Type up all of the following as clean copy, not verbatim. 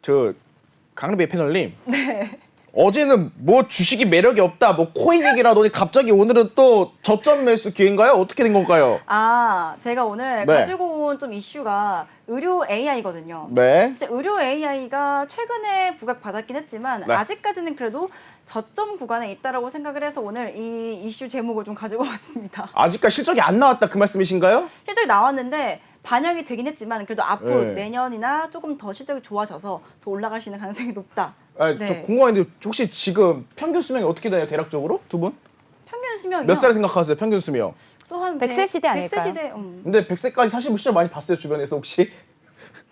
저 강림배 패널님. 네. 어제는 뭐 주식이 매력이 없다, 뭐 코인 얘기라더니 갑자기 오늘은 또 저점 매수 기회인가요? 어떻게 된 건가요? 아, 제가 오늘 네. 가지고 온 좀 이슈가 의료 AI거든요. 네. 사실 의료 AI가 최근에 부각받았긴 했지만 네. 아직까지는 그래도 저점 구간에 있다라고 생각을 해서 오늘 이 이슈 제목을 좀 가지고 왔습니다. 아직까지 실적이 안 나왔다 그 말씀이신가요? 실적이 나왔는데 반영이 되긴 했지만 그래도 앞으로 네. 내년이나 조금 더 실적이 좋아져서 더 올라갈 수 있는 가능성이 높다. 아, 네. 저 궁금한데 혹시 지금 평균 수명이 어떻게 돼요, 대략적으로? 두 분? 평균 수명이요? 몇 살 생각하세요, 평균 수명? 또한 100세 시대 100세 아닐까요? 시대. 근데 100세까지 사시는 시절 많이 봤어요, 주변에서 혹시?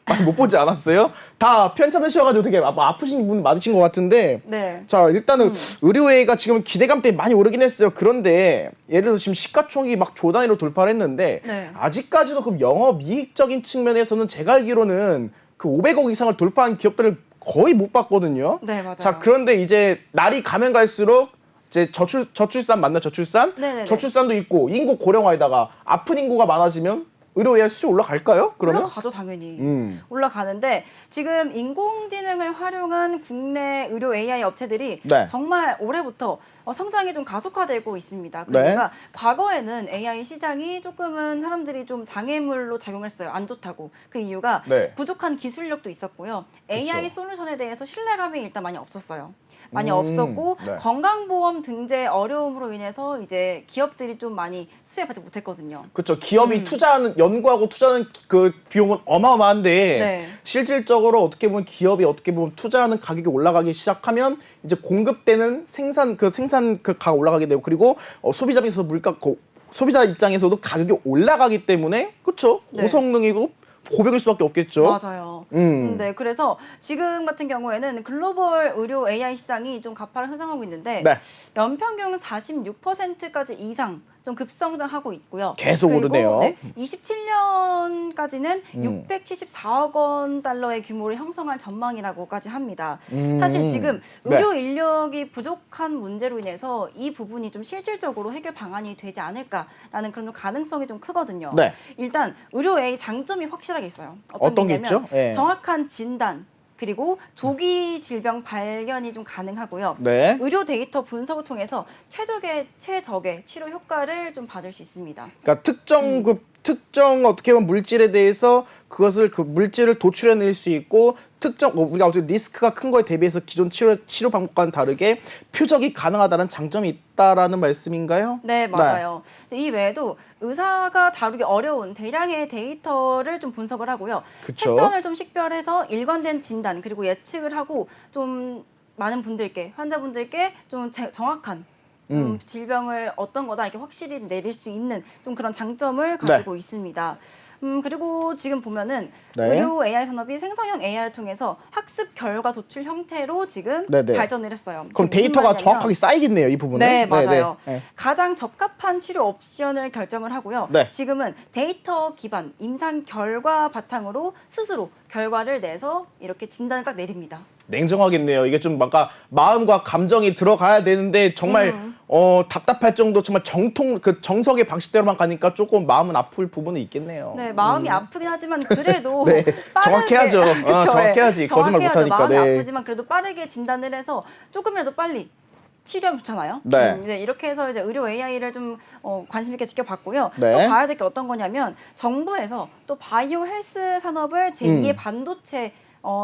많이 못 보지 않았어요? 다 편찮으셔가지고 되게 아프신 분 많으신 것 같은데. 네. 자, 일단은 의료회가 지금 기대감 때문에 많이 오르긴 했어요. 그런데 예를 들어서 지금 시가총액이 막 조 단위로 돌파를 했는데 네. 아직까지도 그 영업이익적인 측면에서는 제가 알기로는 그 500억 이상을 돌파한 기업들을 거의 못 봤거든요. 네, 맞아요. 자, 그런데 이제 날이 가면 갈수록 이제 저출산 맞나, 저출산? 네네네. 저출산도 있고 인구 고령화에다가 아픈 인구가 많아지면 의료회사 수요 올라갈까요? 그러면? 올라가죠, 당연히. 음. 올라가는데 지금 인공지능을 활용한 국내 의료 AI 업체들이 네. 정말 올해부터 성장이 좀 가속화되고 있습니다. 네. 그러니까 과거에는 AI 시장이 조금은 사람들이 좀 장애물로 작용했어요. 안 좋다고. 그 이유가 네. 부족한 기술력도 있었고요. AI 그쵸. 솔루션에 대해서 신뢰감이 일단 많이 없었어요. 많이 음, 없었고 네. 건강보험 등재 어려움으로 인해서 이제 기업들이 좀 많이 수혜받지 못했거든요. 그렇죠. 기업이 투자하는 연구하고 투자하는 그 비용은 어마어마한데 네. 실질적으로 어떻게 보면 기업이 어떻게 보면 투자하는 가격이 올라가기 시작하면 이제 공급되는 생산 그 가 올라가게 되고 그리고 소비자 입장에서 소비자 입장에서도 가격이 올라가기 때문에 그렇죠. 네. 고성능이고 고백일 수밖에 없겠죠. 맞아요. 음. 네, 그래서 지금 같은 경우에는 글로벌 의료 AI 시장이 좀 가파르게 성장하고 있는데 네. 연평균 46%까지 이상 좀 급성장하고 있고요. 계속 그리고 오르네요. 네, 27년까지는 674억 원 달러의 규모를 형성할 전망이라고까지 합니다. 사실 지금 네. 의료 인력이 부족한 문제로 인해서 이 부분이 좀 실질적으로 해결 방안이 되지 않을까라는 그런 좀 가능성이 좀 크거든요. 네. 일단 의료 AI 장점이 확실하게 있어요. 어떤 게 게냐면 있죠? 예. 정확한 진단 그리고 조기 질병 발견이 좀 가능하고요. 네. 의료 데이터 분석을 통해서 최적의 치료 효과를 좀 받을 수 있습니다. 그러니까 특정 어떻게 보면 물질에 대해서 그것을 그 물질을 도출해낼 수 있고 특정 우리가 어떻게 리스크가 큰 거에 대비해서 기존 치료 방법과는 다르게 표적이 가능하다는 장점이 있다라는 말씀인가요? 네, 맞아요. 이 외에도 의사가 다루기 어려운 대량의 데이터를 좀 분석을 하고요. 그쵸. 패턴을 좀 식별해서 일관된 진단 그리고 예측을 하고 좀 많은 분들께 환자분들께 좀 정확한 좀 질병을 어떤 거다 이렇게 확실히 내릴 수 있는 좀 그런 장점을 가지고 있습니다. 그리고 지금 보면은 네. 의료 AI 산업이 생성형 AI를 통해서 학습 결과 도출 형태로 지금 네네. 발전을 했어요. 그럼 그게 무슨 데이터가 말이냐면 정확하게 쌓이겠네요, 이 부분은. 네, 맞아요. 네. 가장 적합한 치료 옵션을 결정을 하고요. 네. 지금은 데이터 기반 임상 결과 바탕으로 스스로 결과를 내서 이렇게 진단을 딱 내립니다. 냉정하겠네요. 이게 좀 뭔가 마음과 감정이 들어가야 되는데 정말 답답할 정도 정말 정석의 방식대로만 가니까 조금 마음은 아플 부분이 있겠네요. 네, 마음이 아프긴 하지만 그래도 네, 빠르게 정확해야죠. 그쵸, 정확해야지. 네. 거짓말 정확해야죠. 못하니까. 마음이 네. 아프지만 그래도 빠르게 진단을 해서 조금이라도 빨리 치료하면 좋잖아요. 네. 네, 이렇게 해서 이제 의료 AI를 좀 관심 있게 지켜봤고요. 네. 또 봐야 될 게 어떤 거냐면 정부에서 또 바이오 헬스 산업을 제2의 반도체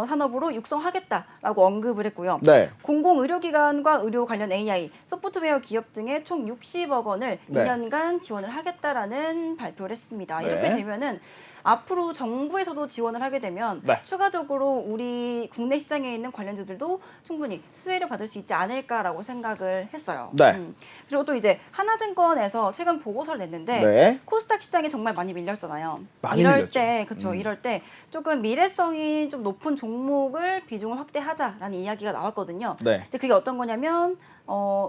산업으로 육성하겠다라고 언급을 했고요. 네. 공공의료기관과 의료 관련 AI, 소프트웨어 기업 등에 총 60억 원을 네. 2년간 지원을 하겠다라는 발표를 했습니다. 네. 이렇게 되면은 앞으로 정부에서도 지원을 하게 되면 네. 추가적으로 우리 국내 시장에 있는 관련주들도 충분히 수혜를 받을 수 있지 않을까라고 생각을 했어요. 네. 그리고 또 이제 하나증권에서 최근 보고서를 냈는데 네. 코스닥 시장이 정말 많이 밀렸잖아요. 많이 이럴 밀렸죠. 때 그렇죠. 이럴 때 조금 미래성이 좀 높은 종목을 비중을 확대하자라는 이야기가 나왔거든요. 네. 근데 그게 어떤 거냐면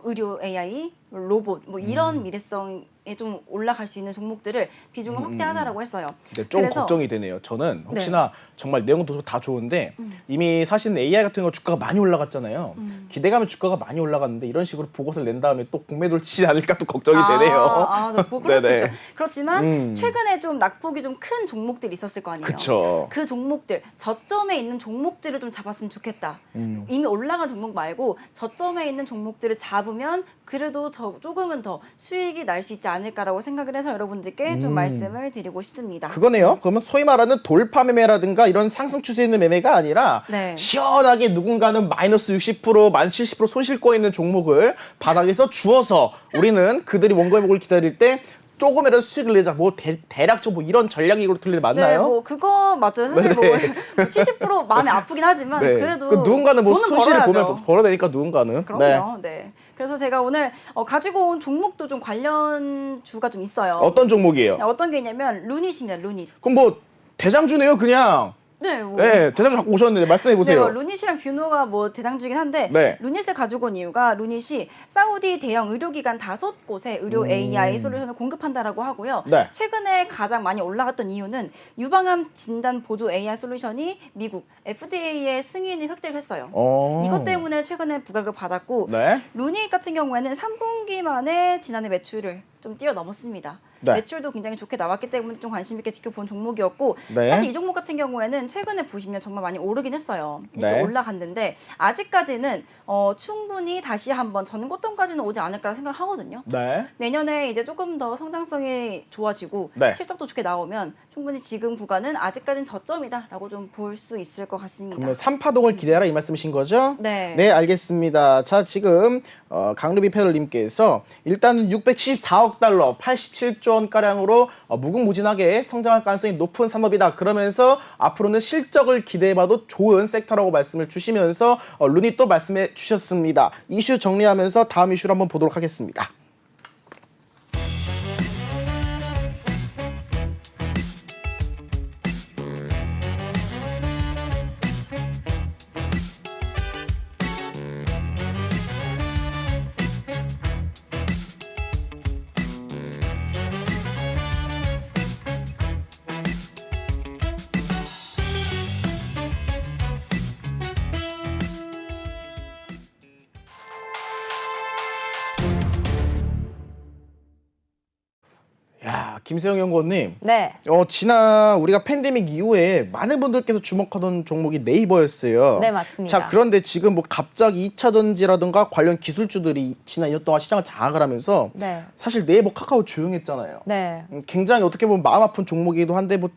의료 AI, 로봇 뭐 이런 미래성에 좀 올라갈 수 있는 종목들을 비중을 확대하자라고 했어요. 네, 좀 그래서 걱정이 되네요. 저는 혹시나 정말 내용도 다 좋은데 이미 사실 AI 같은 거 주가가 많이 올라갔잖아요. 기대감에 주가가 많이 올라갔는데 이런 식으로 보고서를 낸 다음에 또 공매도를 치지 않을까 또 걱정이 되네요. 뭐 그럴 수 네네. 있죠. 그렇지만 최근에 좀 낙폭이 좀 큰 종목들이 있었을 거 아니에요. 그쵸. 그 종목들, 저점에 있는 종목들을 좀 잡았으면 좋겠다. 이미 올라간 종목 말고 저점에 있는 종목들을 잡으면 그래도 조금은 더 수익이 날 수 있지 않을까라고 생각을 해서 여러분들께 좀 말씀을 드리고 싶습니다. 그거네요. 그러면 소위 말하는 돌파 매매라든가 이런 상승 추세 있는 매매가 아니라 네. 시원하게 누군가는 마이너스 60%, 만 70% 손실 거 있는 종목을 바닥에서 주어서 우리는 그들이 원고회복을 기다릴 때 조금이라도 수익을 내자. 뭐 대략적으로 뭐 이런 전략이로 틀리는 맞나요? 네, 뭐 그거 맞죠. 사실 뭐 70% 마음이 아프긴 하지만 네. 그래도 그 누군가는 뭐 돈은 손실을 벌어야죠. 보면 벌어내니까 누군가는. 그럼요. 네. 그래서 제가 오늘 가지고 온 종목도 좀 관련주가 좀 있어요. 어떤 종목이에요? 네, 어떤 게 있냐면 루닛입니다. 루닛. 그럼 뭐 대장주네요, 그냥. 네, 뭐. 네, 대장주 갖고 오셨는데 말씀해 보세요. 네, 루닛이랑 뷰노가 뭐 대장주긴 한데 네. 루닛을 가지고 온 이유가 루닛이 사우디 대형 의료기관 5곳에 의료 AI 솔루션을 공급한다라고 하고요. 네. 최근에 가장 많이 올라갔던 이유는 유방암 진단 보조 AI 솔루션이 미국 FDA의 승인을 획득을 했어요. 이것 때문에 최근에 부각을 받았고 네. 루닛 같은 경우에는 3분기 만에 지난해 매출을 좀 뛰어넘었습니다. 네. 매출도 굉장히 좋게 나왔기 때문에 좀 관심 있게 지켜본 종목이었고 네. 사실 이 종목 같은 경우에는 최근에 보시면 정말 많이 오르긴 했어요. 이게 네. 올라갔는데 아직까지는 충분히 다시 한번 전고점까지는 오지 않을까 생각하거든요. 네. 내년에 이제 조금 더 성장성이 좋아지고 네. 실적도 좋게 나오면 충분히 지금 구간은 아직까지는 저점이다라고 좀 볼 수 있을 것 같습니다. 그러면 3파동을 기대하라 이 말씀이신 거죠? 네. 네, 알겠습니다. 자, 지금 강루비 패널님께서 일단은 674억 달러, 87조 원가량으로 무궁무진하게 성장할 가능성이 높은 산업이다. 그러면서 앞으로는 실적을 기대해봐도 좋은 섹터라고 말씀을 주시면서 루닛도 말씀해 주셨습니다. 이슈 정리하면서 다음 이슈를 한번 보도록 하겠습니다. 야, 김세영 연구원님. 네. 지난 우리가 팬데믹 이후에 많은 분들께서 주목하던 종목이 네이버였어요. 네, 맞습니다. 자, 그런데 지금 뭐 갑자기 2차 전지라든가 관련 기술주들이 지난 2년 동안 시장을 장악을 하면서 네. 사실 네이버, 카카오 조용했잖아요. 네. 굉장히 어떻게 보면 마음 아픈 종목이기도 한데 뭐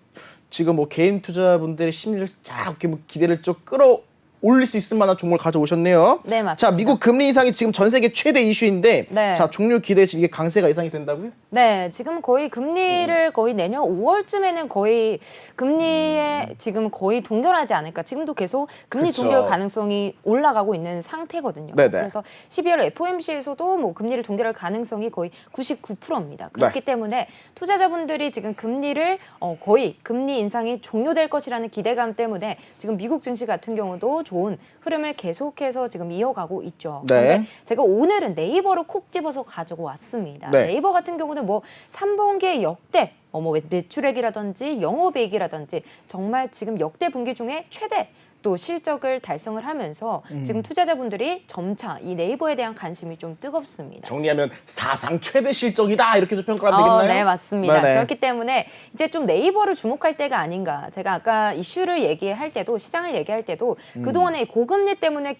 지금 뭐 개인 투자분들의 심리를 쫙 이렇게 뭐 기대를 좀 끌어올릴 수 있을 만한 종목을 가져오셨네요. 네, 맞습니다. 자, 미국 금리 인상이 지금 전 세계 최대 이슈인데 네. 자, 종료 기대 지금 이게 강세가 예상이 된다고요? 네, 지금 거의 금리를 거의 내년 5월쯤에는 거의 금리에 지금 거의 동결하지 않을까. 지금도 계속 금리 그쵸. 동결 가능성이 올라가고 있는 상태거든요. 네네. 그래서 12월 FOMC에서도 뭐 금리를 동결할 가능성이 거의 99%입니다. 그렇기 네. 때문에 투자자분들이 지금 금리를 거의 금리 인상이 종료될 것이라는 기대감 때문에 지금 미국 증시 같은 경우도 좋은 흐름을 계속해서 지금 이어가고 있죠. 네. 근데 제가 오늘은 네이버로 콕 집어서 가지고 왔습니다. 네. 네이버 같은 경우는 뭐 3분기에 역대 뭐 매출액이라든지 영업이익이라든지 정말 지금 역대 분기 중에 최대 또 실적을 달성을 하면서 지금 투자자분들이 점차 이 네이버에 대한 관심이 좀 뜨겁습니다. 정리하면 사상 최대 실적이다 이렇게 좀 평가하면 되겠나요? 네, 맞습니다. 네네. 그렇기 때문에 이제 좀 네이버를 주목할 때가 아닌가. 제가 아까 이슈를 얘기할 때도 시장을 얘기할 때도 그동안에 고금리 때문에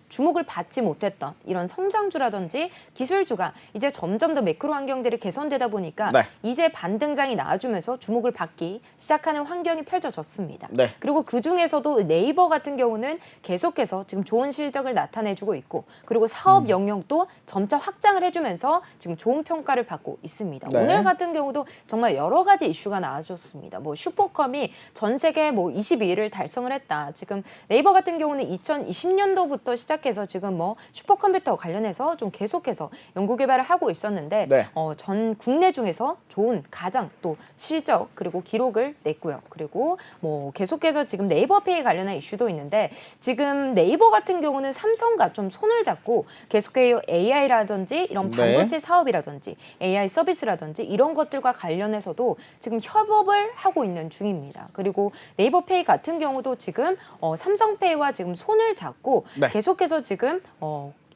주목을 받지 못했던 이런 성장주라든지 기술주가 이제 점점 더 매크로 환경들이 개선되다 보니까 네. 이제 반등장이 나와주면서 주목을 받기 시작하는 환경이 펼쳐졌습니다. 네. 그리고 그중에서도 네이버 같은 경우는 계속해서 지금 좋은 실적을 나타내주고 있고 그리고 사업 영역도 점차 확장을 해주면서 지금 좋은 평가를 받고 있습니다. 네. 오늘 같은 경우도 정말 여러 가지 이슈가 나와줬습니다. 뭐 슈퍼컴이 전 세계 뭐 22위를 달성을 했다. 지금 네이버 같은 경우는 2020년도부터 시작해서 지금 뭐 슈퍼컴퓨터 관련해서 좀 계속해서 연구 개발을 하고 있었는데 네. 전 국내 중에서 좋은 가장 또 실적 그리고 기록을 냈고요. 그리고 뭐 계속해서 지금 네이버페이 관련한 이슈도 있는데 지금 네이버 같은 경우는 삼성과 좀 손을 잡고 계속해서 AI라든지 이런 반도체 사업이라든지 AI 서비스라든지 이런 것들과 관련해서도 지금 협업을 하고 있는 중입니다. 그리고 네이버페이 같은 경우도 지금 삼성페이와 지금 손을 잡고 계속해서 지금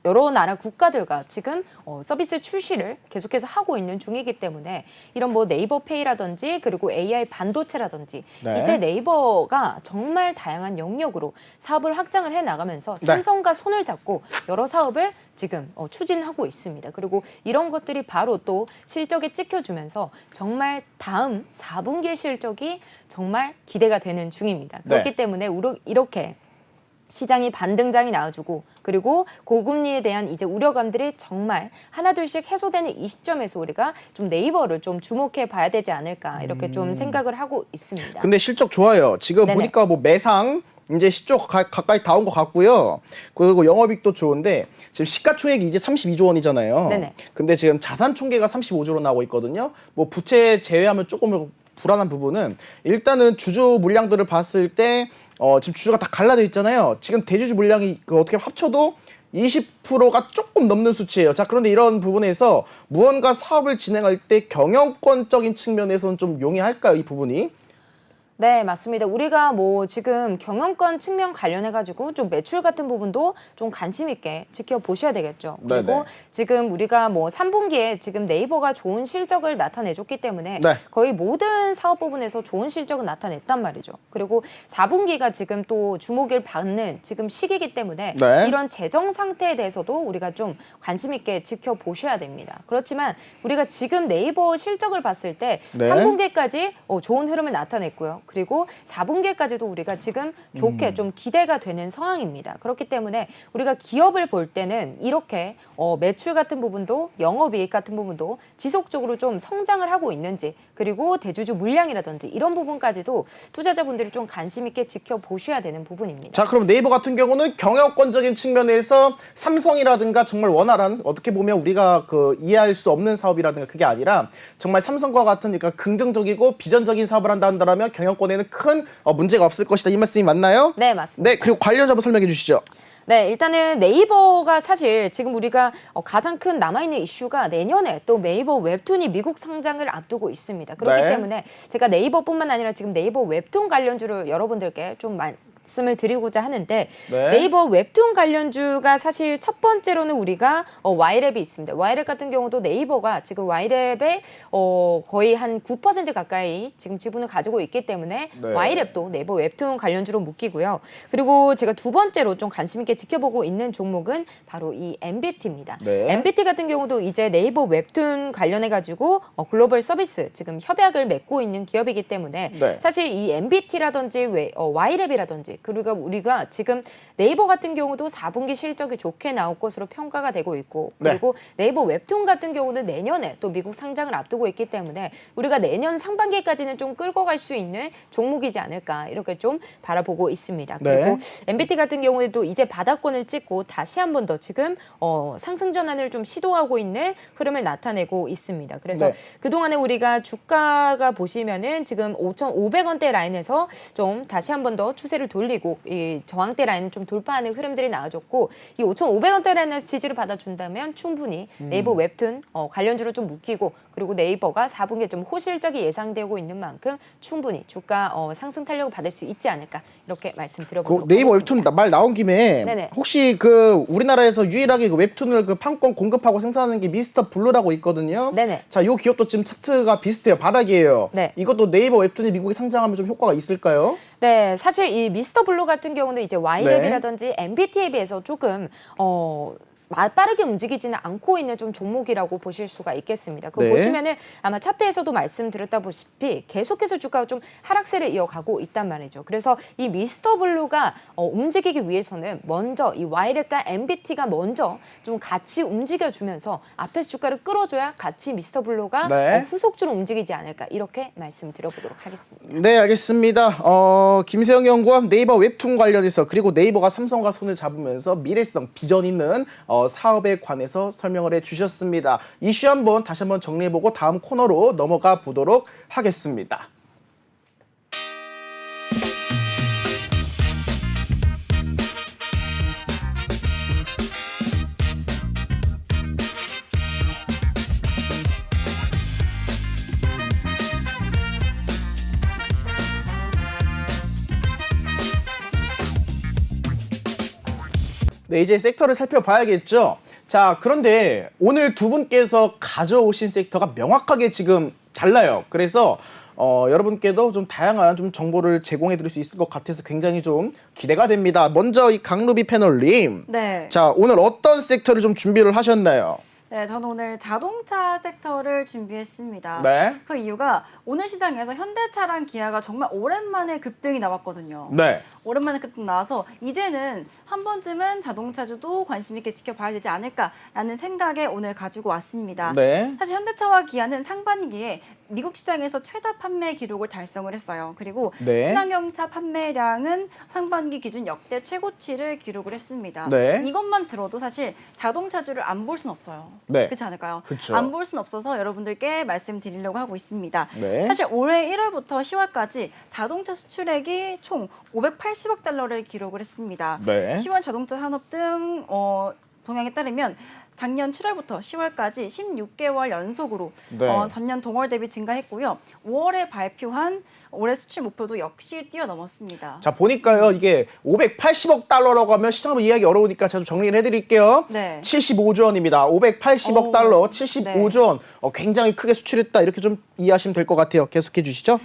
여러 나라 국가들과 지금 서비스 출시를 계속해서 하고 있는 중이기 때문에 이런 뭐 네이버페이라든지 그리고 AI 반도체라든지 이제 네이버가 정말 다양한 영역으로 사업을 확장을 해 나가면서 삼성과 손을 잡고 여러 사업을 지금 추진하고 있습니다. 그리고 이런 것들이 바로 또 실적에 찍혀주면서 정말 다음 4분기 실적이 정말 기대가 되는 중입니다. 그렇기 때문에 이렇게 시장이 반등장이 나와주고 그리고 고금리에 대한 이제 우려감들이 정말 하나둘씩 해소되는 이 시점에서 우리가 좀 네이버를 좀 주목해 봐야 되지 않을까 이렇게 좀 생각을 하고 있습니다. 근데 실적 좋아요. 지금 보니까 뭐 매상 이제 10조 가까이 다 온 것 같고요. 그리고 영업이익도 좋은데 지금 시가총액이 이제 32조 원이잖아요. 근데 지금 자산 총계가 35조로 나오고 있거든요. 뭐 부채 제외하면 조금 불안한 부분은 일단은 주주 물량들을 봤을 때 지금 주주가 다 갈라져 있잖아요. 지금 대주주 물량이 어떻게 합쳐도 20%가 조금 넘는 수치예요. 자, 그런데 이런 부분에서 무언가 사업을 진행할 때 경영권적인 측면에서는 좀 용이할까요, 이 부분이? 네, 맞습니다. 우리가 뭐 지금 경영권 측면 관련해가지고 좀 매출 같은 부분도 좀 관심 있게 지켜보셔야 되겠죠. 그리고 지금 우리가 뭐 3분기에 지금 네이버가 좋은 실적을 나타내줬기 때문에 거의 모든 사업 부분에서 좋은 실적을 나타냈단 말이죠. 그리고 4분기가 지금 또 주목을 받는 지금 시기이기 때문에 이런 재정 상태에 대해서도 우리가 좀 관심 있게 지켜보셔야 됩니다. 그렇지만 우리가 지금 네이버 실적을 봤을 때 3분기까지 좋은 흐름을 나타냈고요. 그리고 4분기까지도 우리가 지금 좋게 좀 기대가 되는 상황입니다. 그렇기 때문에 우리가 기업을 볼 때는 이렇게 매출 같은 부분도 영업이익 같은 부분도 지속적으로 좀 성장을 하고 있는지 그리고 대주주 물량이라든지 이런 부분까지도 투자자분들이 좀 관심 있게 지켜보셔야 되는 부분입니다. 자, 그럼 네이버 같은 경우는 경영권적인 측면에서 삼성이라든가 정말 원활한 어떻게 보면 우리가 이해할 수 없는 사업이라든가 그게 아니라 정말 삼성과 같은 그러니까 긍정적이고 비전적인 사업을 한다면 경영권에는 큰 문제가 없을 것이다. 이 말씀이 맞나요? 네, 맞습니다. 네, 그리고 관련주 한번 설명해 주시죠. 네, 일단은 네이버가 사실 지금 우리가 가장 큰 남아있는 이슈가 내년에 또 네이버 웹툰이 미국 상장을 앞두고 있습니다. 그렇기 때문에 제가 네이버뿐만 아니라 지금 네이버 웹툰 관련주를 여러분들께 좀 말씀을 드리고자 하는데 네이버 웹툰 관련주가 사실 첫 번째로는 우리가 Y랩이 있습니다. Y랩 같은 경우도 네이버가 지금 Y랩에 거의 한 9% 가까이 지금 지분을 가지고 있기 때문에 Y랩도 네이버 웹툰 관련주로 묶이고요. 그리고 제가 두 번째로 좀 관심 있게 지켜보고 있는 종목은 바로 이 MBT입니다. MBT 같은 경우도 이제 네이버 웹툰 관련해가지고 글로벌 서비스 지금 협약을 맺고 있는 기업이기 때문에 사실 이 MBT라든지 Y랩이라든지 그리고 우리가 지금 네이버 같은 경우도 4분기 실적이 좋게 나올 것으로 평가가 되고 있고 그리고 네이버 웹툰 같은 경우는 내년에 또 미국 상장을 앞두고 있기 때문에 우리가 내년 상반기까지는 좀 끌고 갈 수 있는 종목이지 않을까 이렇게 좀 바라보고 있습니다. 그리고 MBT 같은 경우에도 이제 바닥권을 찍고 다시 한 번 더 지금 상승 전환을 좀 시도하고 있는 흐름을 나타내고 있습니다. 그래서 그동안에 우리가 주가가 보시면은 지금 5,500원대 라인에서 좀 다시 한 번 더 추세를 돌리고 이 저항대 라인을 좀 돌파하는 흐름들이 나와줬고 이 5,500원대 라인에서 지지를 받아준다면 충분히 네이버 웹툰 관련주로 좀 묶이고 그리고 네이버가 4분기에 좀 호실적이 예상되고 있는 만큼 충분히 주가 상승 탄력을 받을 수 있지 않을까 이렇게 말씀드려보도록 네이버 하겠습니다. 웹툰 말 나온 김에 혹시 우리나라에서 유일하게 웹툰을 판권 공급하고 생산하는 게 미스터 블루라고 있거든요. 자, 이 기업도 지금 차트가 비슷해요. 바닥이에요. 이것도 네이버 웹툰이 미국에 상장하면 좀 효과가 있을까요? 네, 사실 이 미스터 블루 같은 경우는 이제 Y랩이라든지 MBT에 비해서 조금 빠르게 움직이지는 않고 있는 좀 종목이라고 보실 수가 있겠습니다. 그거 보시면은 아마 차트에서도 말씀드렸다시피 계속해서 주가가 좀 하락세를 이어가고 있단 말이죠. 그래서 이 미스터 블루가 움직이기 위해서는 먼저 이 Y랩과 MBT가 먼저 좀 같이 움직여주면서 앞에서 주가를 끌어줘야 같이 미스터 블루가 후속주로 움직이지 않을까 이렇게 말씀드려보도록 하겠습니다. 네, 알겠습니다. 김세영 연구원 네이버 웹툰 관련해서 그리고 네이버가 삼성과 손을 잡으면서 미래성, 비전 있는 사업에 관해서 설명을 해주셨습니다. 이슈 다시 한번 정리해보고 다음 코너로 넘어가 보도록 하겠습니다. 네, 이제 섹터를 살펴봐야겠죠. 자, 그런데 오늘 두 분께서 가져오신 섹터가 명확하게 지금 달라요. 그래서 여러분께도 좀 다양한 좀 정보를 제공해 드릴 수 있을 것 같아서 굉장히 좀 기대가 됩니다. 먼저 이 강루비 패널님. 네. 자, 오늘 어떤 섹터를 좀 준비를 하셨나요? 네, 저는 오늘 자동차 섹터를 준비했습니다. 네. 그 이유가 오늘 시장에서 현대차랑 기아가 정말 오랜만에 급등이 나왔거든요. 네. 오랜만에 급등 나와서 이제는 한 번쯤은 자동차주도 관심 있게 지켜봐야 되지 않을까라는 생각에 오늘 가지고 왔습니다. 네. 사실 현대차와 기아는 상반기에 미국 시장에서 최다 판매 기록을 달성을 했어요. 그리고 네. 친환경차 판매량은 상반기 기준 역대 최고치를 기록을 했습니다. 네. 이것만 들어도 사실 자동차주를 안 볼 순 없어요. 네. 그렇지 않을까요? 그쵸. 안 볼 순 없어서 여러분들께 말씀드리려고 하고 있습니다. 네. 사실 올해 1월부터 10월까지 자동차 수출액이 총 580억 달러를 기록을 했습니다. 네. 10월 자동차 산업 등 동향에 따르면 작년 7월부터 10월까지 16개월 연속으로 네. 전년 동월 대비 증가했고요. 5월에 발표한 올해 수출 목표도 역시 뛰어넘었습니다. 자, 보니까요. 이게 580억 달러라고 하면 시장으로 이해하기 어려우니까 제가 좀 정리를 해드릴게요. 네. 75조 원입니다. 580억 오, 달러, 75조 원. 굉장히 크게 수출했다. 이렇게 좀 이해하시면 될 것 같아요. 계속해 주시죠.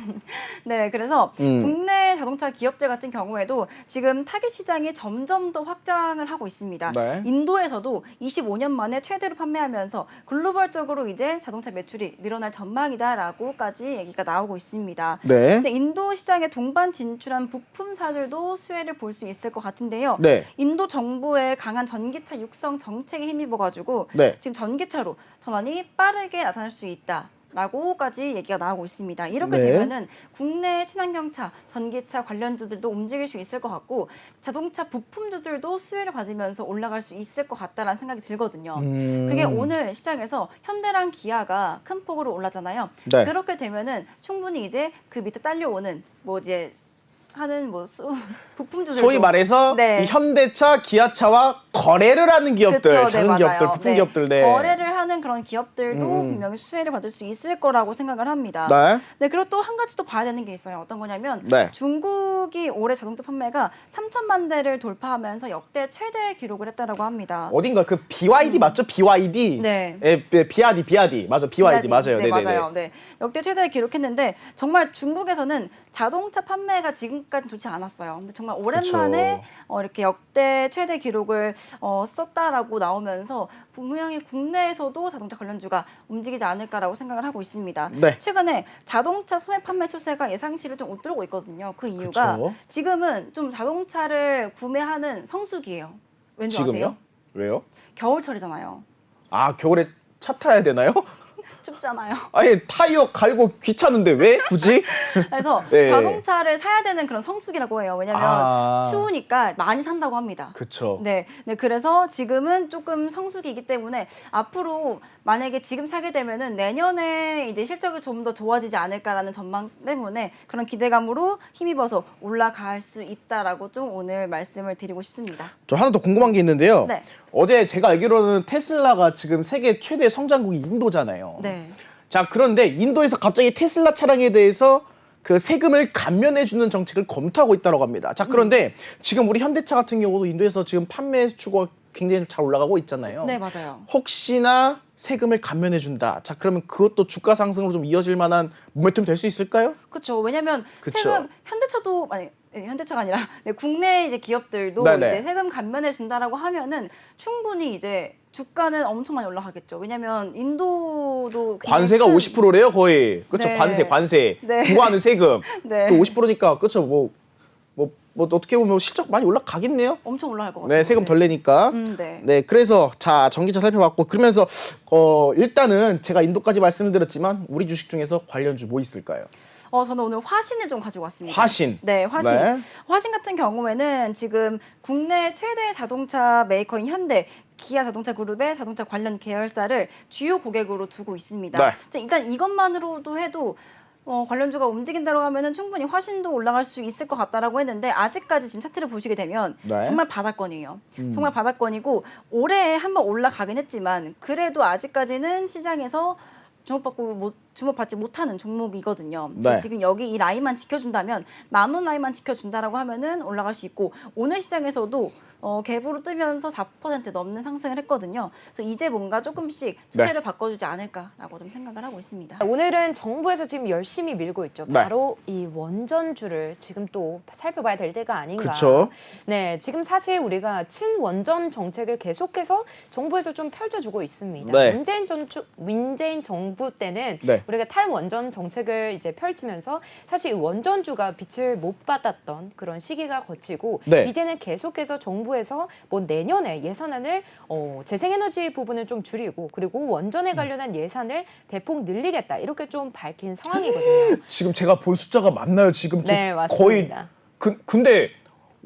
네, 그래서 국내 자동차 기업들 같은 경우에도 지금 타깃 시장이 점점 더 확장을 하고 있습니다. 네. 인도에서도 25년 만에 최대로 판매하면서 글로벌적으로 이제 자동차 매출이 늘어날 전망이다라고까지 얘기가 나오고 있습니다. 네. 근데 인도 시장에 동반 진출한 부품사들도 수혜를 볼 수 있을 것 같은데요. 네. 인도 정부의 강한 전기차 육성 정책에 힘입어가지고 네. 지금 전기차로 전환이 빠르게 나타날 수 있다. 라고까지 얘기가 나오고 있습니다. 이렇게 네. 되면은 국내 친환경차, 전기차 관련주들도 움직일 수 있을 것 같고 자동차 부품주들도 수혜를 받으면서 올라갈 수 있을 것 같다라는 생각이 들거든요. 그게 오늘 시장에서 현대랑 기아가 큰 폭으로 올랐잖아요. 네. 그렇게 되면은 충분히 이제 그 밑에 딸려오는 뭐 이제 하는 부품주들도 소위 말해서 네. 이 현대차, 기아차와 거래를 하는 기업들, 그쵸, 네, 작은 맞아요. 기업들, 부품 네. 기업들. 네. 거래를 하는 그런 기업들도 분명히 수혜를 받을 수 있을 거라고 생각을 합니다. 네. 네, 그리고 또 한 가지 또 봐야 되는 게 있어요. 어떤 거냐면 네. 중국이 올해 자동차 판매가 3천만 대를 돌파하면서 역대 최대 기록을 했다라고 합니다. 어딘가 그 BYD 맞죠? BYD. 네. 비아디. 맞아. BYD 맞아요. 네, 네네네. 맞아요. 네. 역대 최대를 기록했는데 정말 중국에서는 자동차 판매가 지금까지 좋지 않았어요. 근데 정말 오랜만에 이렇게 역대 최대 기록을 썼다라고 나오면서 분명히 국내에서도 자동차 관련주가 움직이지 않을까라고 생각을 하고 있습니다. 네. 최근에 자동차 소매 판매 추세가 예상치를 좀 웃도르고 있거든요. 그 이유가 그쵸. 지금은 좀 자동차를 구매하는 성수기예요. 왠지 지금요? 아세요? 왜요? 겨울철이잖아요. 아, 겨울에 차 타야 되나요? 춥잖아요. 아니, 타이어 갈고 귀찮은데 왜 굳이? 그래서 네. 자동차를 사야 되는 그런 성수기라고 해요. 왜냐면 아. 추우니까 많이 산다고 합니다. 그쵸. 네, 그래서 지금은 조금 성수기이기 때문에 앞으로 만약에 지금 사게 되면은 내년에 이제 실적이 좀 더 좋아지지 않을까라는 전망 때문에 그런 기대감으로 힘입어서 올라갈 수 있다라고 좀 오늘 말씀을 드리고 싶습니다. 저 하나 더 궁금한 게 있는데요. 네. 어제 제가 알기로는 테슬라가 지금 세계 최대 성장국이 인도잖아요. 네. 자, 그런데 인도에서 갑자기 테슬라 차량에 대해서 그 세금을 감면해주는 정책을 검토하고 있다고 합니다. 자, 그런데 지금 우리 현대차 같은 경우도 인도에서 지금 판매 수주가 굉장히 잘 올라가고 있잖아요. 네, 맞아요. 혹시나 세금을 감면해준다. 자, 그러면 그것도 주가 상승으로 좀 이어질 만한 모멘텀 될 수 있을까요? 그렇죠. 왜냐면 그쵸. 세금 현대차도 현대차가 아니라 국내 이제 기업들도 네네. 이제 세금 감면해 준다라고 하면은 충분히 이제 주가는 엄청 많이 올라가겠죠. 왜냐면 인도도 관세가 50%래요, 거의. 그렇죠. 네. 관세. 네. 부과하는 세금. 네. 그 50%니까 그렇죠. 뭐 어떻게 보면 실적 많이 올라가겠네요. 엄청 올라갈 것 같아요. 네, 세금 덜 내니까. 네. 네, 그래서 자 전기차 살펴봤고 그러면서 일단은 제가 인도까지 말씀을 드렸지만 우리 주식 중에서 관련주 뭐 있을까요? 저는 오늘 화신을 좀 가지고 왔습니다. 화신. 네, 화신. 네. 화신 같은 경우에는 지금 국내 최대 자동차 메이커인 현대, 기아 자동차 그룹의 자동차 관련 계열사를 주요 고객으로 두고 있습니다. 네. 일단 이것만으로도 해도 관련주가 움직인다고 하면은 충분히 화신도 올라갈 수 있을 것 같다라고 했는데 아직까지 지금 차트를 보시게 되면 네. 정말 바닥권이에요. 정말 바닥권이고 올해 한번 올라가긴 했지만 그래도 아직까지는 시장에서 주목받고 주목받지 못하는 종목이거든요. 네. 지금 여기 이 라인만 지켜준다면 10,000원 라인만 지켜준다라고 하면은 올라갈 수 있고 오늘 시장에서도 갭으로 뜨면서 4% 넘는 상승을 했거든요. 그래서 이제 뭔가 조금씩 추세를 바꿔주지 않을까라고 좀 생각을 하고 있습니다. 오늘은 정부에서 지금 열심히 밀고 있죠. 네. 바로 이 원전주를 지금 또 살펴봐야 될 때가 아닌가. 그쵸. 네, 지금 사실 우리가 친원전 정책을 계속해서 정부에서 좀 펼쳐주고 있습니다. 네. 문재인 정부 때는 네. 우리가 탈원전 정책을 이제 펼치면서 사실 이 원전주가 빛을 못 받았던 그런 시기가 거치고 네. 이제는 계속해서 정부에서 뭐 내년에 예산안을 재생에너지 부분을 좀 줄이고 그리고 원전에 관련한 예산을 대폭 늘리겠다 이렇게 좀 밝힌 상황이거든요. 지금 제가 본 숫자가 맞나요? 지금 좀 네, 거의 맞습니다. 근데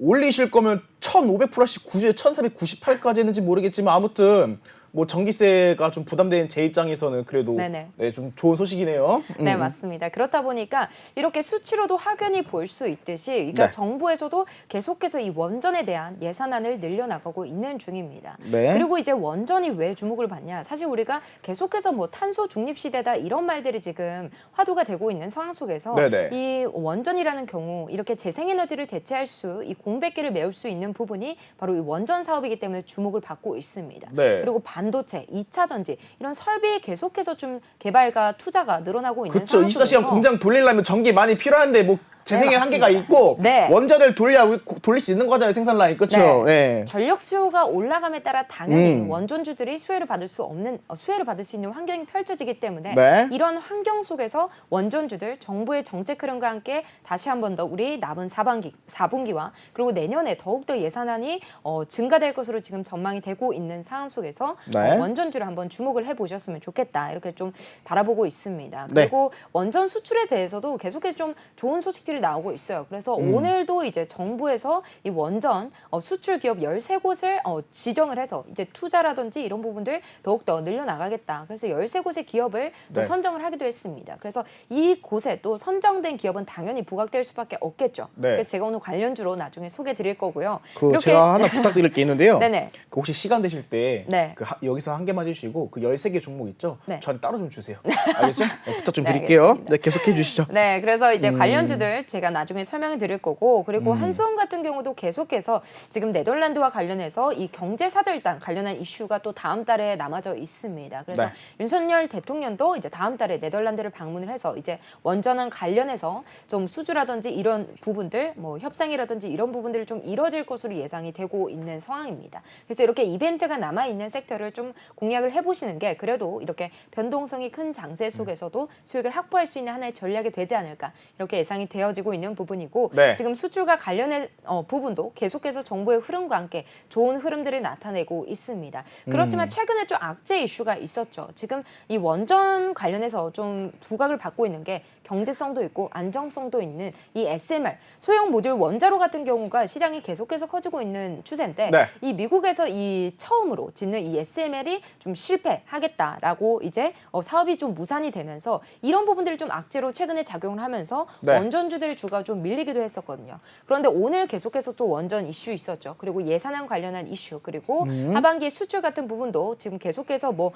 올리실 거면 1,500 플러스 1,498까지 했는지 모르겠지만 아무튼 뭐 전기세가 좀 부담되는 제 입장에서는 그래도 네네. 네, 좀 좋은 소식이네요. 네, 맞습니다. 그렇다 보니까 이렇게 수치로도 확연히 볼 수 있듯이 그러니까 네. 정부에서도 계속해서 이 원전에 대한 예산안을 늘려나가고 있는 중입니다. 네. 그리고 이제 원전이 왜 주목을 받냐? 사실 우리가 계속해서 뭐 탄소 중립 시대다 이런 말들이 지금 화두가 되고 있는 상황 속에서 네네. 이 원전이라는 경우 이렇게 재생에너지를 대체할 수, 이 공백기를 메울 수 있는 부분이 바로 이 원전 사업이기 때문에 주목을 받고 있습니다. 네. 그리고 반도체, 2차 전지 이런 설비에 계속해서 좀 개발과 투자가 늘어나고 있는 그렇죠. 상황 24시간 속에서 공장 돌리려면 전기 많이 필요한데 뭐 재생에 네, 한계가 맞습니다. 있고 네. 원전을 돌릴 수 있는 거잖아요. 생산 라인. 그렇죠. 네. 네. 전력 수요가 올라감에 따라 당연히 원전주들이 수혜를 받을 수 있는 환경이 펼쳐지기 때문에 네. 이런 환경 속에서 원전주들 정부의 정책 흐름과 함께 다시 한 번 더 우리 남은 4분기와 그리고 내년에 더욱더 예산안이 증가될 것으로 지금 전망이 되고 있는 상황 속에서 네. 원전주를 한번 주목을 해보셨으면 좋겠다 이렇게 좀 바라보고 있습니다. 네. 그리고 원전 수출에 대해서도 계속해서 좀 좋은 소식들이 나오고 있어요. 그래서 오늘도 이제 정부에서 이 원전 수출 기업 13곳을 지정을 해서 이제 투자라든지 이런 부분들 더욱더 늘려나가겠다. 그래서 13곳의 기업을 또 네. 선정을 하기도 했습니다. 그래서 이 곳에 또 선정된 기업은 당연히 부각될 수밖에 없겠죠. 네. 그래서 제가 오늘 관련주로 나중에 소개해 드릴 거고요. 제가 하나 부탁드릴 게 있는데요. 네네. 그 혹시 시간 되실 때 네. 여기서 한 개만 해주시고 그 13개 종목 있죠? 네. 저한테 따로 좀 주세요. 알겠죠? 네, 부탁 좀 네, 드릴게요. 알겠습니다. 네, 계속해 주시죠. 네, 그래서 이제 관련주들 제가 나중에 설명을 드릴 거고 그리고 한수원 같은 경우도 계속해서 지금 네덜란드와 관련해서 이 경제사절단 관련한 이슈가 또 다음 달에 남아져 있습니다. 그래서 네. 윤석열 대통령도 이제 다음 달에 네덜란드를 방문을 해서 이제 원전원 관련해서 좀 수주라든지 이런 부분들 뭐 협상이라든지 이런 부분들이 좀 이뤄질 것으로 예상이 되고 있는 상황입니다. 그래서 이렇게 이벤트가 남아 있는 섹터를 좀 공략을 해보시는 게 그래도 이렇게 변동성이 큰 장세 속에서도 수익을 확보할 수 있는 하나의 전략이 되지 않을까 이렇게 예상이 되어지고 있는 부분이고 네. 지금 수출과 관련된 부분도 계속해서 정부의 흐름과 함께 좋은 흐름들을 나타내고 있습니다. 그렇지만 최근에 좀 악재 이슈가 있었죠. 지금 이 원전 관련해서 좀 부각을 받고 있는 게 경제성도 있고 안정성도 있는 이 SMR 소형 모듈 원자로 같은 경우가 시장이 계속해서 커지고 있는 추세인데 네. 이 미국에서 이 처음으로 짓는 이 SMR이 좀 실패하겠다라고 이제 사업이 좀 무산이 되면서 이런 부분들이 좀 악재로 최근에 작용을 하면서 네. 원전주들의 주가 좀 밀리기도 했었거든요. 그런데 오늘 계속해서 또 원전 이슈 있었죠. 그리고 예산안 관련한 이슈 그리고 하반기 수출 같은 부분도 지금 계속해서 뭐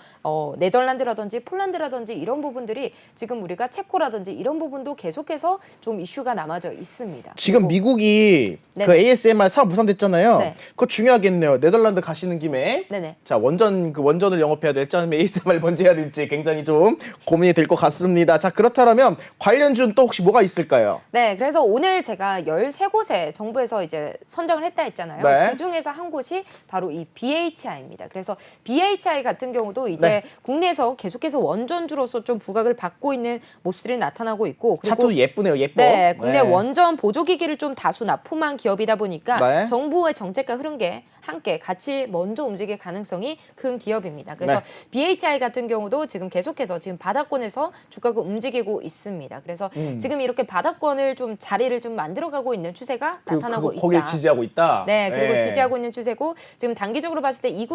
네덜란드라든지 폴란드라든지 이런 부분들이 지금 우리가 체코라든지 이런 부분도 계속해서 좀 이슈가 남아져 있습니다. 지금 그리고 미국이 그 네네. ASMR 사업 무산됐잖아요. 네. 그거 중요하겠네요. 네덜란드 가시는 김에 네네. 자 원전을 영업해야 될지 아니면 ASMR 먼저 해야 될지 굉장히 좀 고민이 될 것 같습니다. 자 그렇다면 관련주는 또 혹시 뭐가 있을까요? 네, 그래서 오늘 제가 13곳에 정부에서 이제 선정을 했다 했잖아요. 네. 그 중에서 한 곳이 바로 이 BHI입니다. 그래서 BHI 같은 경우도 이제 네. 국내에서 계속해서 원전주로서 좀 부각을 받고 있는 모습들이 나타나고 있고 그리고 차트도 예쁘네요. 예뻐. 네, 국내 네. 원전 보조기기를 좀 다수 납품한 기업이다 보니까 네. 정부의 정책과 흐름계 함께 같이 먼저 움직일 가능성이 큰 기업입니다. 그래서 네. BHI 같은 경우도 지금 계속해서 지금 바닥권에서 주가가 움직이고 있습니다. 그래서 지금 이렇게 바닥권을 좀 자리를 좀 만들어가고 있는 추세가 나타나고 있다. 거기를 지지하고 있다. 네, 그리고 지지하고 있는 추세고 지금 단기적으로 봤을 때 이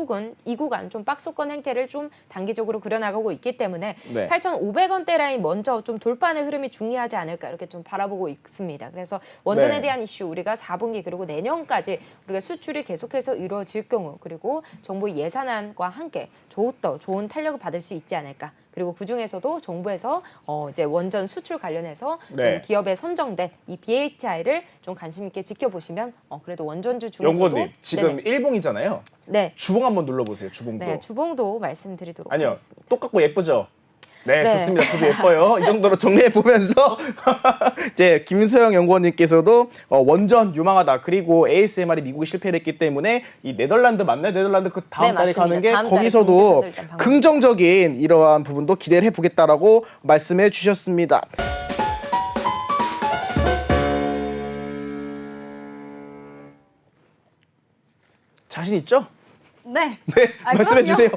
구간 좀 박스권 행태를 좀 단기적으로 그려나가고 있기 때문에 네. 8,500원대 라인 먼저 좀 돌파하는 흐름이 중요하지 않을까 이렇게 좀 바라보고 있습니다. 그래서 원전에 네. 대한 이슈 우리가 4분기 그리고 내년까지 우리가 수출이 계속해서 이루어질 경우 그리고 정부 예산안과 함께 더욱더 좋은 탄력을 받을 수 있지 않을까 그리고 그 중에서도 정부에서 이제 원전 수출 관련해서 네. 좀 기업에 선정된 이 BHI를 좀 관심 있게 지켜보시면 그래도 원전주 중에서도 연구원님 지금 네네. 일봉이잖아요. 네. 주봉 한번 눌러보세요. 주봉도. 네, 주봉도 말씀드리도록 아니요. 하겠습니다. 똑같고 예쁘죠? 네, 네. 좋습니다. 저도 예뻐요. 이 정도로 정리해 보면서 이제 김소영 연구원님께서도 원전 유망하다. 그리고 ASMR이 미국이 실패를 했기 때문에 이 네덜란드 맞나요? 네덜란드 그 다음 네, 달에 맞습니다. 가는 게 다음 달에 거기서도 경제선도 일단 방문. 긍정적인 이러한 부분도 기대를 해보겠다라고 말씀해 주셨습니다. 자신 있죠? 네. 네, 말씀해 그럼요. 주세요.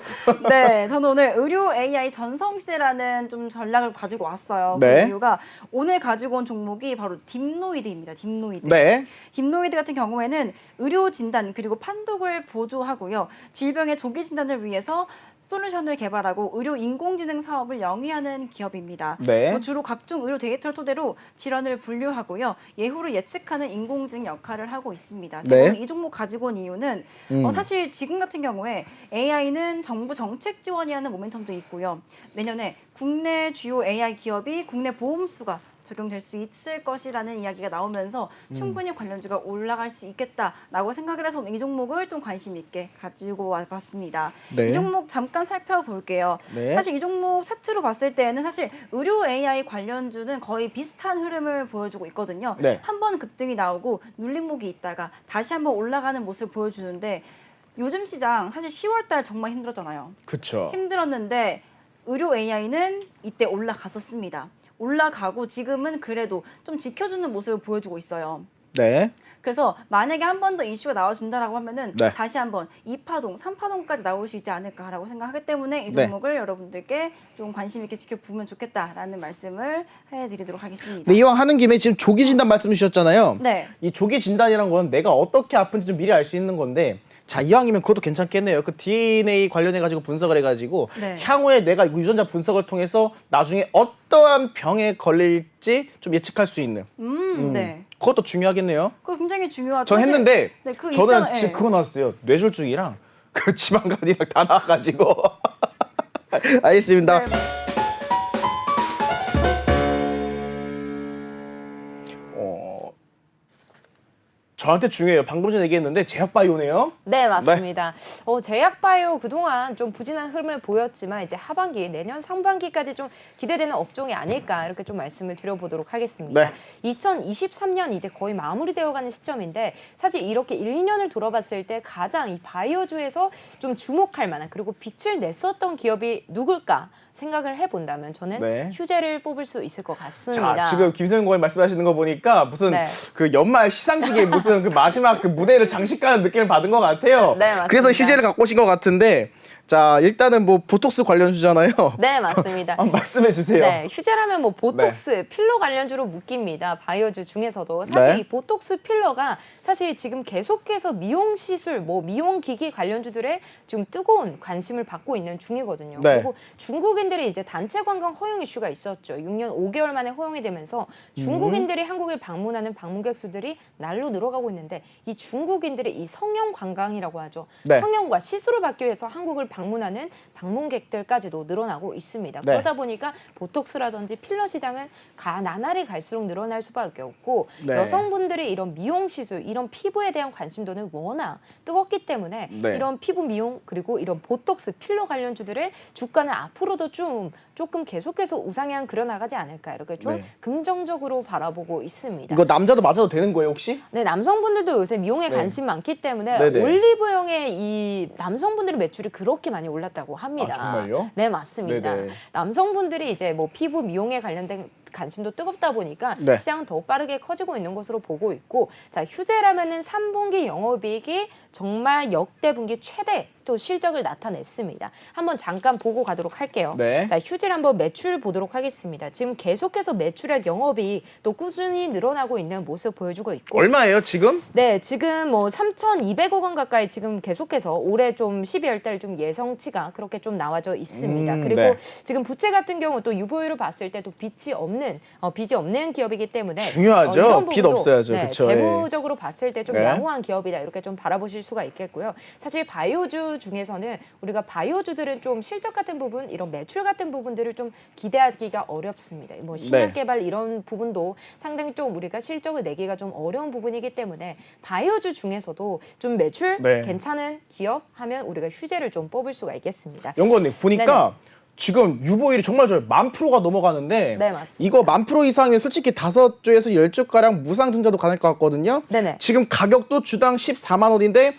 네, 저는 오늘 의료 AI 전성시대라는 좀 전략을 가지고 왔어요. 네. 그 이유가 오늘 가지고 온 종목이 바로 딥노이드입니다. 딥노이드. 네. 딥노이드 같은 경우에는 의료 진단 그리고 판독을 보조하고요. 질병의 조기 진단을 위해서 솔루션을 개발하고 의료 인공지능 사업을 영위하는 기업입니다. 네. 주로 각종 의료 데이터를 토대로 질환을 분류하고요. 예후를 예측하는 인공지능 역할을 하고 있습니다. 제가 네. 오늘 이 종목 가지고 온 이유는 음. 사실 지금 같은 경우에 AI는 정부 정책 지원이라는 모멘텀도 있고요. 내년에 국내 주요 AI 기업이 국내 보험수가 적용될 수 있을 것이라는 이야기가 나오면서 충분히 관련주가 올라갈 수 있겠다라고 생각을 해서 이 종목을 좀 관심 있게 가지고 와봤습니다. 네. 이 종목 잠깐 살펴볼게요. 네. 사실 이 종목 차트로 봤을 때는 사실 의료 AI 관련주는 거의 비슷한 흐름을 보여주고 있거든요. 네. 한 번 급등이 나오고 눌림목이 있다가 다시 한번 올라가는 모습을 보여주는데 요즘 시장 사실 10월달 정말 힘들었잖아요. 그쵸. 힘들었는데 의료 AI는 이때 올라갔었습니다. 올라가고 지금은 그래도 좀 지켜주는 모습을 보여주고 있어요. 네. 그래서 만약에 한 번 더 이슈가 나와준다라고 하면은 네. 다시 한번 2파동, 3파동까지 나올 수 있지 않을까라고 생각하기 때문에 이 네. 종목을 여러분들께 좀 관심 있게 지켜보면 좋겠다라는 말씀을 해드리도록 하겠습니다. 네, 이왕 하는 김에 지금 조기 진단 말씀 주셨잖아요. 네. 이 조기 진단이란 건 내가 어떻게 아픈지 좀 미리 알 수 있는 건데 자 이왕이면 그것도 괜찮겠네요. 그 DNA 관련해 가지고 분석을 해가지고 네. 향후에 내가 유전자 분석을 통해서 나중에 어떠한 병에 걸릴지 좀 예측할 수 있는 네. 그것도 중요하겠네요. 그거 굉장히 중요하죠. 전 사실- 했는데 네, 그 저는 있잖아요. 지금 예. 그거 나왔어요. 뇌졸중이랑 그 지방간이랑 다 나와가지고 알겠습니다. 네. 저한테 중요해요. 방금 전에 얘기했는데 제약바이오네요. 네, 맞습니다. 제약바이오 그동안 좀 부진한 흐름을 보였지만 이제 하반기, 내년 상반기까지 좀 기대되는 업종이 아닐까 이렇게 좀 말씀을 드려보도록 하겠습니다. 네. 2023년 이제 거의 마무리되어가는 시점인데 사실 이렇게 1, 2년을 돌아봤을 때 가장 이 바이오주에서 좀 주목할 만한 그리고 빛을 냈었던 기업이 누굴까 생각을 해본다면 저는 네. 휴재를 뽑을 수 있을 것 같습니다. 자, 지금 김세현 고객 말씀하시는 거 보니까 무슨 네. 그 연말 시상식에 무슨 그 마지막 그 무대를 장식하는 느낌을 받은 것 같아요. 네, 맞습니다. 그래서 휴재를 갖고 오신 것 같은데 자 일단은 뭐 보톡스 관련주잖아요. 네, 맞습니다. 한번 말씀해 주세요. 네, 휴재라면 뭐 보톡스, 필러 관련주로 묶입니다. 바이오주 중에서도 사실 네. 이 보톡스 필러가 사실 지금 계속해서 미용 시술, 뭐 미용 기기 관련주들의 지금 뜨거운 관심을 받고 있는 중이거든요. 네. 그리고 중국인들이 이제 단체 관광 허용 이슈가 있었죠. 6년 5개월 만에 허용이 되면서 중국인들이 한국을 방문하는 방문객 수들이 날로 늘어가고 있는데 이 중국인들의 이 성형 관광이라고 하죠. 네. 성형과 시술을 받기 위해서 한국을 방문하는 방문객들까지도 늘어나고 있습니다. 네. 그러다 보니까 보톡스라든지 필러 시장은 나날이 갈수록 늘어날 수밖에 없고 네. 여성분들이 이런 미용 시술, 이런 피부에 대한 관심도는 워낙 뜨겁기 때문에 네. 이런 피부 미용 그리고 이런 보톡스, 필러 관련주들의 주가는 앞으로도 조금 계속해서 우상향 그려나가지 않을까 이렇게 좀 네. 긍정적으로 바라보고 있습니다. 이거 남자도 맞아도 되는 거예요 혹시? 네, 남성분들도 요새 미용에 네. 관심 많기 때문에 네네. 올리브영의 이 남성분들의 매출이 그렇게 많이 올랐다고 합니다. 아, 정말요? 네, 맞습니다. 네네. 남성분들이 이제 뭐 피부 미용에 관련된 관심도 뜨겁다 보니까 네. 시장은 더욱 빠르게 커지고 있는 것으로 보고 있고 자 휴재라면은 3분기 영업이익이 정말 역대 분기 최대 또 실적을 나타냈습니다. 한번 잠깐 보고 가도록 할게요. 네. 자 휴질 한번 매출 보도록 하겠습니다. 지금 계속해서 매출액 영업이 또 꾸준히 늘어나고 있는 모습 보여주고 있고 얼마예요 지금? 네, 지금 뭐 3,200억 원 가까이 지금 계속해서 올해 좀 12월 달 좀 예상치가 그렇게 좀 나와져 있습니다. 그리고 네. 지금 부채 같은 경우 또 유보율을 봤을 때도 빛이 없는 없는 빚이 없는 기업이기 때문에 중요하죠. 이런 빚 부분도, 없어야죠. 네, 그쵸. 재무적으로 봤을 때 좀 네. 양호한 기업이다 이렇게 좀 바라보실 수가 있겠고요. 사실 바이오주 중에서는 우리가 바이오주들은 좀 실적 같은 부분, 이런 매출 같은 부분들을 좀 기대하기가 어렵습니다. 뭐 신약 네. 개발 이런 부분도 상당히 좀 우리가 실적을 내기가 좀 어려운 부분이기 때문에 바이오주 중에서도 좀 매출 네. 괜찮은 기업 하면 우리가 휴재를 좀 뽑을 수가 있겠습니다. 연구원님 보니까 지금 유보율이 정말 좋아요. 1000%가 넘어가는데 네, 맞습니다. 이거 1000% 이상이 솔직히 5주에서 10주가량 무상증자도 가능할 것 같거든요. 네네. 지금 가격도 주당 14만 원인데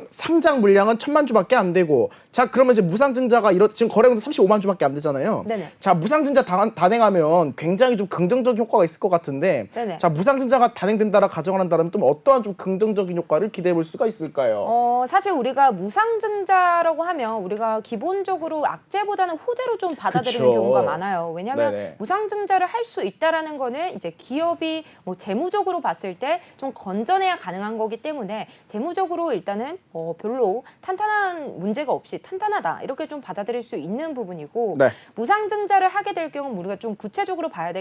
상장 물량은 1000만 주밖에 안 되고, 자 그러면 이제 무상증자가 지금 거래금도 35만 주밖에 안 되잖아요. 네네. 자 무상증자 단행하면 굉장히 좀 긍정적인 효과가 있을 것 같은데, 네네. 자 무상증자가 단행된다라 가정을 한다면 좀 어떠한 좀 긍정적인 효과를 기대해 볼 수가 있을까요? 사실 우리가 무상증자라고 하면 우리가 기본적으로 악재보다는 호재로 좀 받아들이는 그쵸. 경우가 많아요. 왜냐하면 네네. 무상증자를 할 수 있다라는 거는 이제 기업이 뭐 재무적으로 봤을 때 좀 건전해야 가능한 거기 때문에 재무적으로 일단은 별로 탄탄한 문제가 없이 탄탄하다 이렇게 좀 받아들일 수 있는 부분이고, 네. 무상증자를 하게 될 경우 우리가 좀 구체적으로 봐야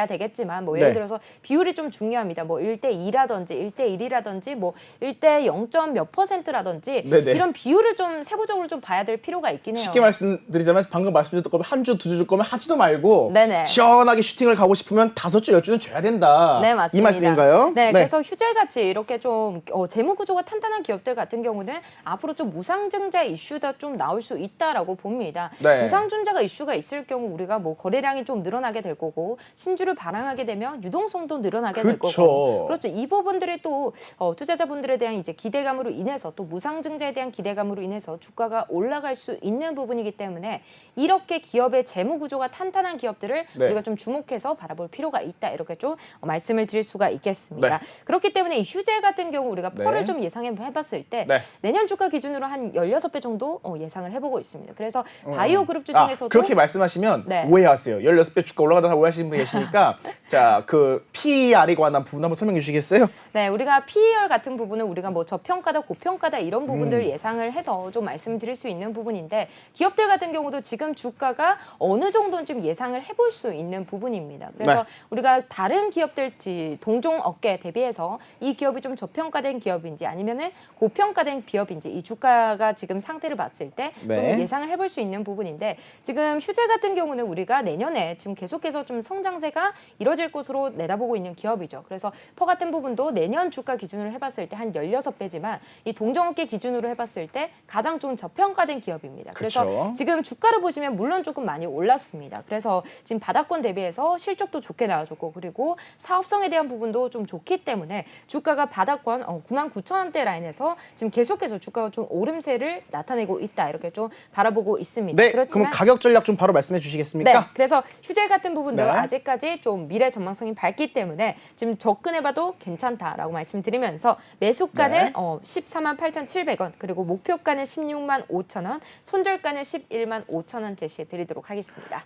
되겠지만 뭐 예를 네. 들어서 비율이 좀 중요합니다. 뭐 1대2라든지 1대1이라든지 뭐 1대 0. 몇 %라든지 네네. 이런 비율을 좀 세부적으로 좀 봐야 될 필요가 있긴 해요. 쉽게 말씀드리자면 방금 말씀드렸던 거면 한 주, 2주 줄 거면 하지도 말고 네네. 시원하게 슈팅을 가고 싶으면 5주, 10주는 줘야 된다. 네, 맞습니다. 이 말씀인가요? 네, 그래서 휴재같이 이렇게 좀 재무 구조가 탄탄한 기업들 같은 경우는 앞으로 좀 무상증자 이슈가 좀 나올 수 있다라고 봅니다. 네. 무상증자가 이슈가 있을 경우 우리가 뭐 거래량이 좀 늘어나게 될 거고, 신주를 발행하게 되면 유동성도 늘어나게 될 그쵸. 거고, 그렇죠. 이 부분들이 또 투자자분들에 대한 이제 기대감으로 인해서, 또 무상증자에 대한 기대감으로 인해서 주가가 올라갈 수 있는 부분이기 때문에 이렇게 기업의 재무 구조가 탄탄한 기업들을 네. 우리가 좀 주목해서 바라볼 필요가 있다 이렇게 좀 말씀을 드릴 수가 있겠습니다. 네. 그렇기 때문에 이 휴재 같은 경우 우리가 네. 펄을 좀 예상해 봤을 때 네. 내년 주가 기준으로 한 16배 정도 예상을 해보고 있습니다. 그래서 바이오 그룹주 중에서도 그렇게 말씀하시면 네. 오해하세요. 16배 주가 올라가다 오해하시는 분이 계시니까 자, 그 PER에 관한 부분 한번 설명해 주시겠어요? 네, 우리가 PER 같은 부분은 우리가 뭐 저평가다, 고평가다 이런 부분들 예상을 해서 좀 말씀드릴 수 있는 부분인데, 기업들 같은 경우도 지금 주가가 어느 정도는 좀 예상을 해볼 수 있는 부분입니다. 그래서 네. 우리가 다른 기업들 동종 업계 대비해서 이 기업이 좀 저평가된 기업인지 아니면은 고평가된 기업인지 이 주가가 지금 상태를 봤을 때 좀 네. 예상을 해볼 수 있는 부분인데, 지금 휴재 같은 경우는 우리가 내년에 지금 계속해서 좀 성장세가 이뤄질 것으로 내다보고 있는 기업이죠. 그래서 퍼 같은 부분도 내년 주가 기준으로 해봤을 때 한 16배지만 이 동종업계 기준으로 해봤을 때 가장 좀 저평가된 기업입니다. 그래서 그쵸. 지금 주가를 보시면 물론 조금 많이 올랐습니다. 그래서 지금 바닥권 대비해서 실적도 좋게 나와줬고, 그리고 사업성에 대한 부분도 좀 좋기 때문에 주가가 바닥권 99,000원대 라인에서 지금 계속해서 주가가 좀 오름세를 나타내고 있다 이렇게 좀 바라보고 있습니다. 네. 그렇지만 그럼 가격 전략 좀 바로 말씀해 네, 주시겠습니까? 그래서 휴재 같은 부분도 네. 아직까지 좀 미래 전망성이 밝기 때문에 지금 접근해봐도 괜찮다라고 말씀드리면서 매수가는 네. 148,700원, 그리고 목표가는 165,000원, 손절가는 115,000원 제시해드리도록 하겠습니다.